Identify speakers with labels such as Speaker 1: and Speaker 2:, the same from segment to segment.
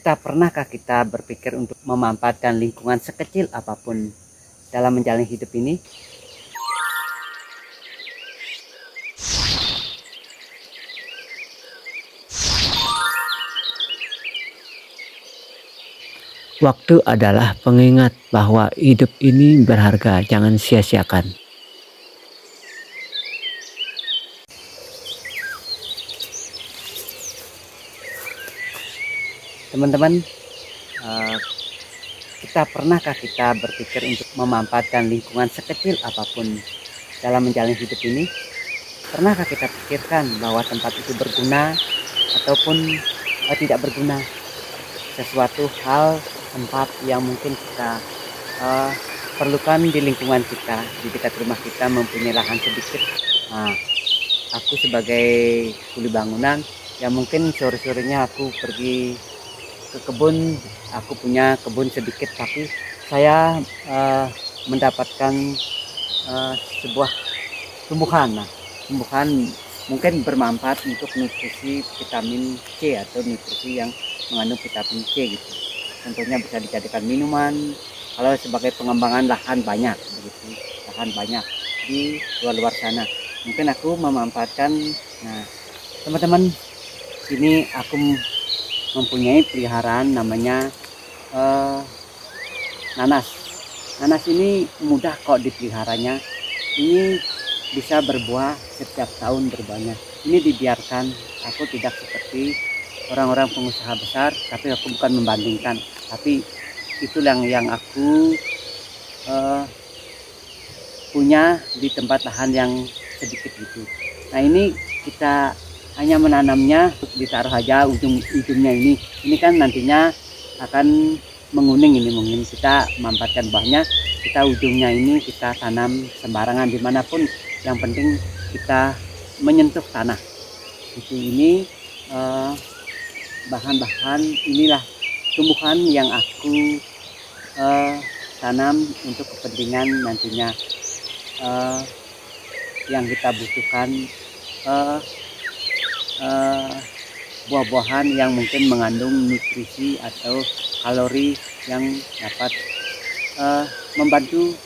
Speaker 1: Pernahkah kita berpikir untuk memanfaatkan lingkungan sekecil apapun dalam menjalani hidup ini?
Speaker 2: Waktu adalah pengingat bahwa hidup ini berharga, jangan sia-siakan.
Speaker 1: Teman-teman, pernahkah kita berpikir untuk memanfaatkan lingkungan sekecil apapun dalam menjalani hidup ini? Pernahkah kita pikirkan bahwa tempat itu berguna ataupun tidak berguna? Sesuatu hal, tempat yang mungkin kita perlukan di lingkungan kita, di dekat rumah kita mempunyai lahan sedikit. Nah, aku sebagai kuli bangunan, ya mungkin sore-sorenya aku pergi ke kebun. Aku punya kebun sedikit, tapi saya mendapatkan sebuah tumbuhan. Nah, tumbuhan mungkin bermanfaat untuk nutrisi vitamin C atau nutrisi yang mengandung vitamin C gitu. Contohnya bisa dijadikan minuman. Kalau sebagai pengembangan lahan banyak begitu, lahan banyak di luar sana. Mungkin aku memanfaatkan. Nah, teman-teman, ini aku mempunyai peliharaan namanya nanas. Nanas ini mudah kok dipeliharanya. Ini bisa berbuah setiap tahun berbanyak. Ini dibiarkan. Aku tidak seperti orang-orang pengusaha besar, tapi aku bukan membandingkan, tapi itu yang aku punya di tempat lahan yang sedikit gitu. Nah, ini kita hanya menanamnya, ditaruh aja ujungnya ini kan nantinya akan menguning. Ini mungkin kita memanfaatkan buahnya, kita ujungnya ini kita tanam sembarangan dimanapun, yang penting kita menyentuh tanah itu. Ini bahan-bahan, inilah tumbuhan yang aku tanam untuk kepentingan nantinya yang kita butuhkan, buah-buahan yang mungkin mengandung nutrisi atau kalori yang dapat membantu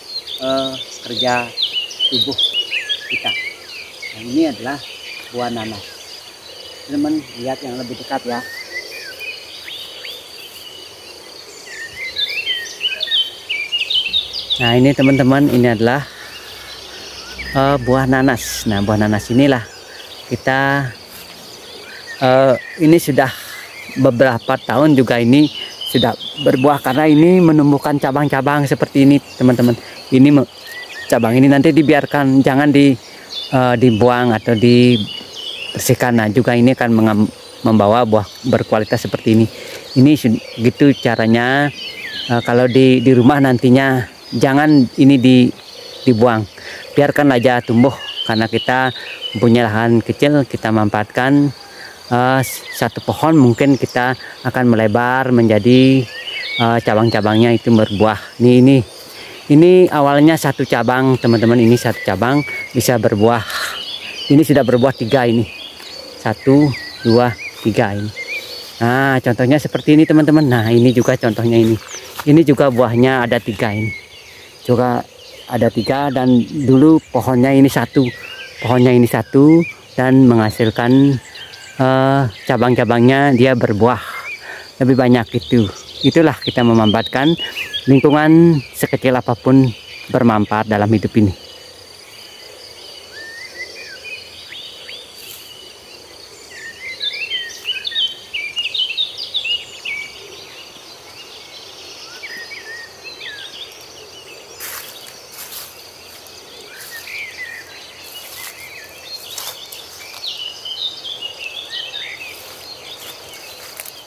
Speaker 1: kerja tubuh kita. Nah, ini adalah buah nanas. Teman-teman lihat yang lebih dekat ya. Nah, ini teman-teman, ini adalah buah nanas. Nah, buah nanas inilah kita ini sudah beberapa tahun juga ini sudah berbuah, karena ini menumbuhkan cabang-cabang seperti ini teman-teman. Ini cabang ini nanti dibiarkan, jangan dibuang atau dibersihkan. Nah, juga ini akan membawa buah berkualitas seperti ini. Ini gitu caranya. Kalau di rumah nantinya jangan ini dibuang, biarkan aja tumbuh, karena kita punya lahan kecil, kita manfaatkan satu pohon mungkin kita akan melebar menjadi cabang-cabangnya itu berbuah. Ini awalnya satu cabang teman-teman, ini satu cabang bisa berbuah. Ini sudah berbuah 3 ini, 1, 2, 3 ini. Nah, contohnya seperti ini teman-teman. Nah, ini juga contohnya ini juga buahnya ada 3 ini, juga ada 3, dan dulu pohonnya ini satu dan menghasilkan cabang-cabangnya dia berbuah lebih banyak. Itulah kita memanfaatkan lingkungan sekecil apapun bermanfaat dalam hidup ini.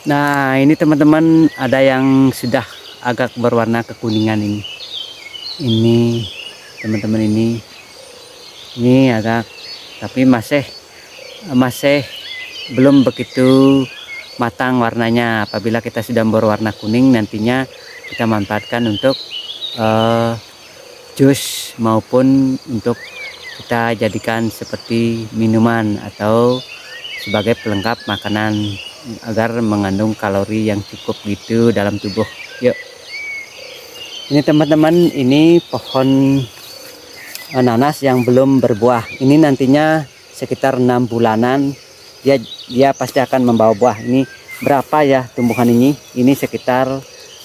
Speaker 1: Nah, ini teman-teman, ada yang sudah agak berwarna kekuningan ini. Ini teman-teman, ini agak, tapi masih belum begitu matang warnanya. Apabila kita sudah berwarna kuning, nantinya kita manfaatkan untuk jus maupun untuk kita jadikan seperti minuman atau sebagai pelengkap makanan agar mengandung kalori yang cukup gitu dalam tubuh. Yuk, ini teman-teman, ini pohon nanas yang belum berbuah. Ini nantinya sekitar 6 bulanan dia pasti akan membawa buah. Ini berapa ya tumbuhan ini? Ini sekitar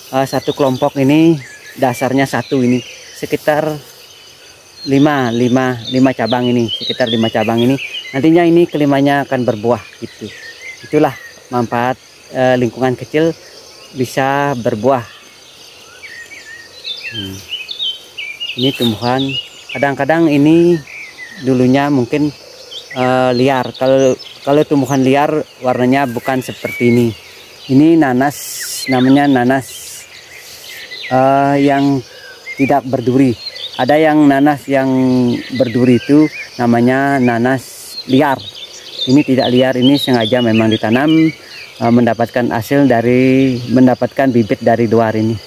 Speaker 1: satu kelompok ini dasarnya satu, ini sekitar 5 cabang, ini sekitar 5 cabang. Ini nantinya ini kelimanya akan berbuah gitu. Itulah manfaat lingkungan kecil bisa berbuah. Ini tumbuhan kadang-kadang ini dulunya mungkin liar. Kalau tumbuhan liar warnanya bukan seperti ini. Ini nanas, namanya nanas yang tidak berduri. Ada yang nanas yang berduri itu namanya nanas liar. Ini tidak liar, ini sengaja memang ditanam mendapatkan hasil dari mendapatkan bibit dari luar ini.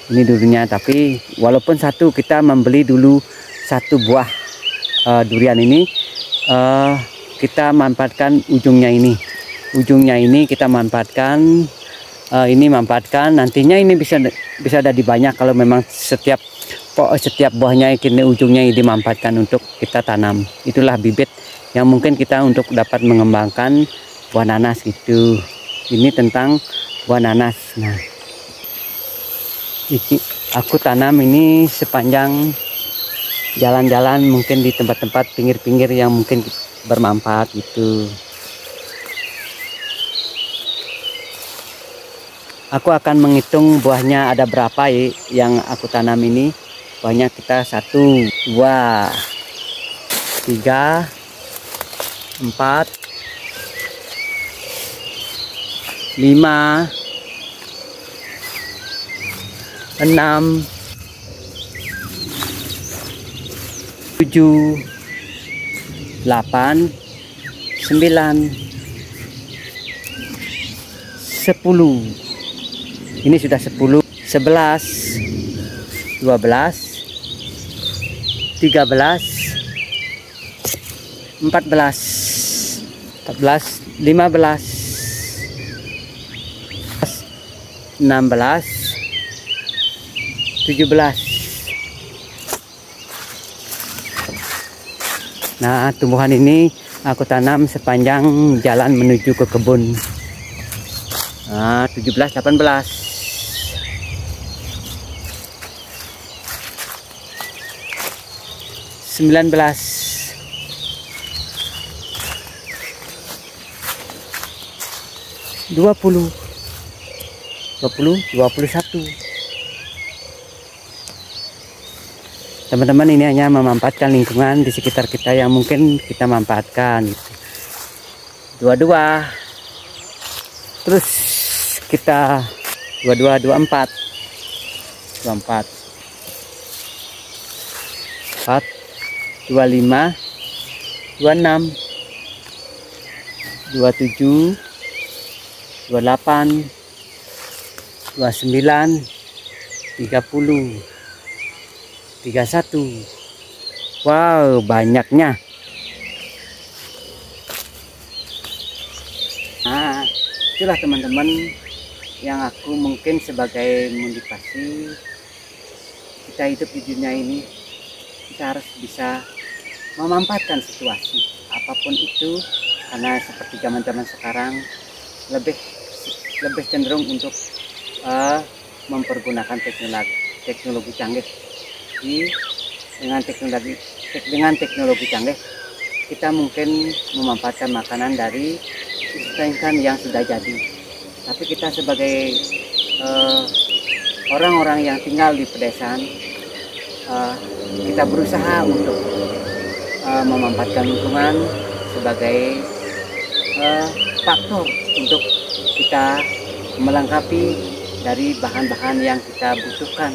Speaker 1: Ini dulunya, tapi walaupun satu, kita membeli dulu satu buah durian ini, kita manfaatkan ujungnya ini. Ujungnya ini kita manfaatkan, nantinya ini bisa ada di banyak kalau memang setiap buahnya ini ujungnya ini dimanfaatkan untuk kita tanam. Itulah bibit yang mungkin kita untuk dapat mengembangkan buah nanas gitu. Ini tentang buah nanas. Nah, ini aku tanam ini sepanjang jalan-jalan, mungkin di tempat-tempat pinggir-pinggir yang mungkin bermanfaat gitu. Aku akan menghitung buahnya ada berapa ya yang aku tanam ini. Buahnya kita 1, 2, 3, 4, 5, 6, 7, 8, 9, 10. Ini sudah 10, 11, 12, 13, 14, 15, 16, 17. Nah, tumbuhan ini aku tanam sepanjang jalan menuju ke kebun. Nah, 17, 18, 19, 20, 21. Teman-teman, ini hanya memanfaatkan lingkungan di sekitar kita yang mungkin kita manfaatkan gitu. 22. Terus kita 22, 24, 24, 4, 25, 26, 27, 28, 29, 30, 31. Wow, banyaknya. Nah, itulah teman-teman yang aku mungkin sebagai motivasi kita hidup di dunia ini. Kita harus bisa memanfaatkan situasi apapun itu, karena seperti zaman-zaman sekarang lebih cenderung untuk mempergunakan teknologi canggih. Dengan teknologi canggih kita mungkin memanfaatkan makanan dari ikan yang sudah jadi, tapi kita sebagai orang-orang yang tinggal di pedesaan, kita berusaha untuk memanfaatkan lingkungan sebagai faktor untuk kita melengkapi dari bahan-bahan yang kita butuhkan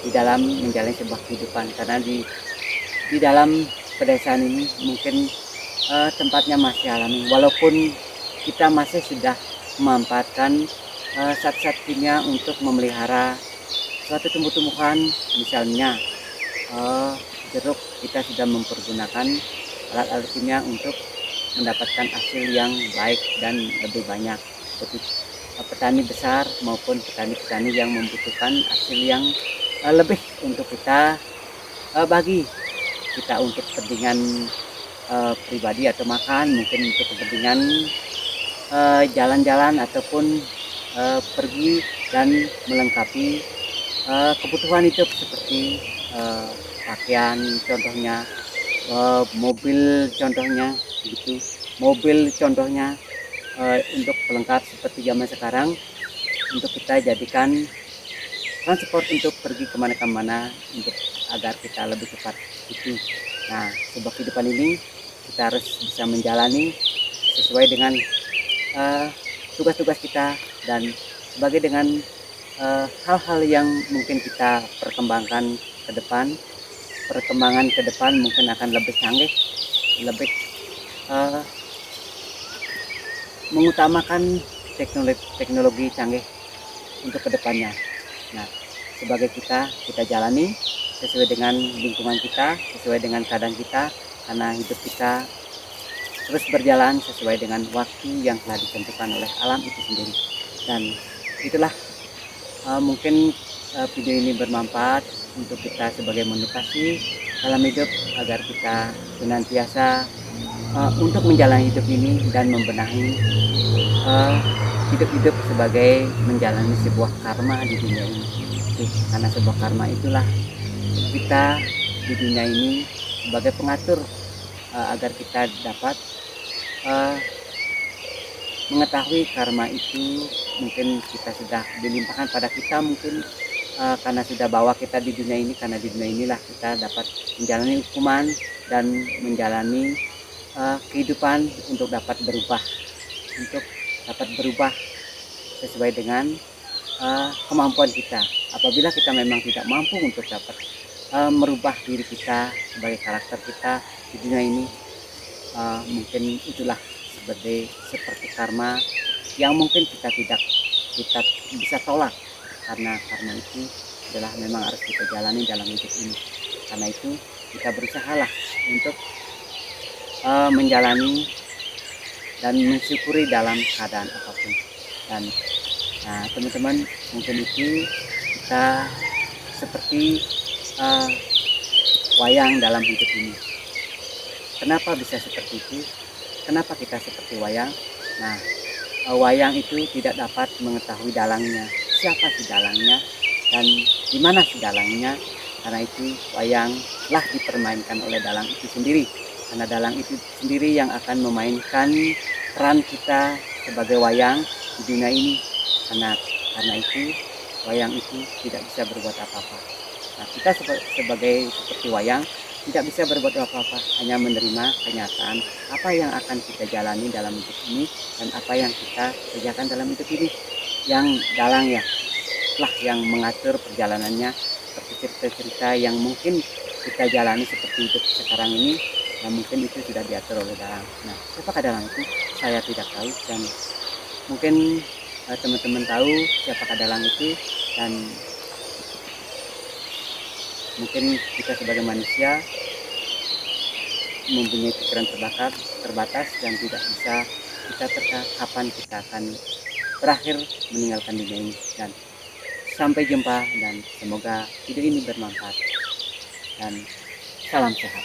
Speaker 1: di dalam menjalani sebuah kehidupan. Karena di dalam pedesaan ini mungkin tempatnya masih alami, walaupun kita masih sudah memanfaatkan zat-zat kimia untuk memelihara suatu tumbuh-tumbuhan. Misalnya jeruk, kita sudah mempergunakan alat-alat kimia untuk mendapatkan hasil yang baik dan lebih banyak. seperti petani besar maupun petani-petani yang membutuhkan hasil yang lebih untuk kita bagi kita untuk kepentingan pribadi atau makan, mungkin untuk kepentingan jalan-jalan ataupun pergi dan melengkapi kebutuhan hidup seperti pakaian contohnya, mobil contohnya gitu, mobil contohnya, untuk pelengkap seperti zaman sekarang untuk kita jadikan transport untuk pergi kemana-kemana untuk agar kita lebih cepat itu. Nah, sebuah kehidupan ini kita harus bisa menjalani sesuai dengan tugas-tugas kita dan sebagai dengan hal-hal yang mungkin kita perkembangkan ke depan. Perkembangan ke depan mungkin akan lebih canggih, lebih mengutamakan teknologi canggih untuk kedepannya. Nah, sebagai kita jalani sesuai dengan lingkungan kita, sesuai dengan keadaan kita, karena hidup kita terus berjalan sesuai dengan waktu yang telah ditentukan oleh alam itu sendiri. Dan itulah mungkin video ini bermanfaat untuk kita sebagai motivasi dalam hidup agar kita senantiasa untuk menjalani hidup ini dan membenahi hidup-hidup sebagai menjalani sebuah karma di dunia ini. Karena sebuah karma itulah kita di dunia ini sebagai pengatur agar kita dapat mengetahui karma itu. Mungkin kita sudah dilimpahkan pada kita, mungkin karena sudah bawa kita di dunia ini, karena di dunia inilah kita dapat menjalani hukuman dan menjalani kehidupan untuk dapat berubah, sesuai dengan kemampuan kita. Apabila kita memang tidak mampu untuk dapat merubah diri kita sebagai karakter kita di dunia ini, mungkin itulah seperti karma yang mungkin kita bisa tolak, karena karma itu adalah memang harus kita jalani dalam hidup ini. Karena itu kita berusahalah untuk menjalani dan mensyukuri dalam keadaan apapun. Dan nah, teman-teman, mungkin itu kita seperti wayang dalam hidup ini. Kenapa bisa seperti itu? Kenapa kita seperti wayang? Nah, wayang itu tidak dapat mengetahui dalangnya, siapa si dalangnya dan di mana si dalangnya. Karena itu wayanglah dipermainkan oleh dalang itu sendiri, karena dalang itu sendiri yang akan memainkan peran kita sebagai wayang di dunia ini. Karena itu wayang itu tidak bisa berbuat apa-apa. Nah, kita sebagai seperti wayang tidak bisa berbuat apa-apa, hanya menerima kenyataan apa yang akan kita jalani dalam hidup ini dan apa yang kita kerjakan dalam hidup ini. Yang dalang ya lah yang mengatur perjalanannya, seperti cerita-cerita yang mungkin kita jalani seperti hidup sekarang ini, yang mungkin itu sudah diatur oleh dalang. Nah, siapakah dalang itu? Saya tidak tahu, dan mungkin teman-teman tahu siapakah dalang itu. Dan mungkin kita sebagai manusia mempunyai pikiran terbatas dan tidak bisa kita terka kapan kita akan berakhir meninggalkan dunia ini. Dan sampai jumpa, dan semoga video ini bermanfaat, dan salam sehat.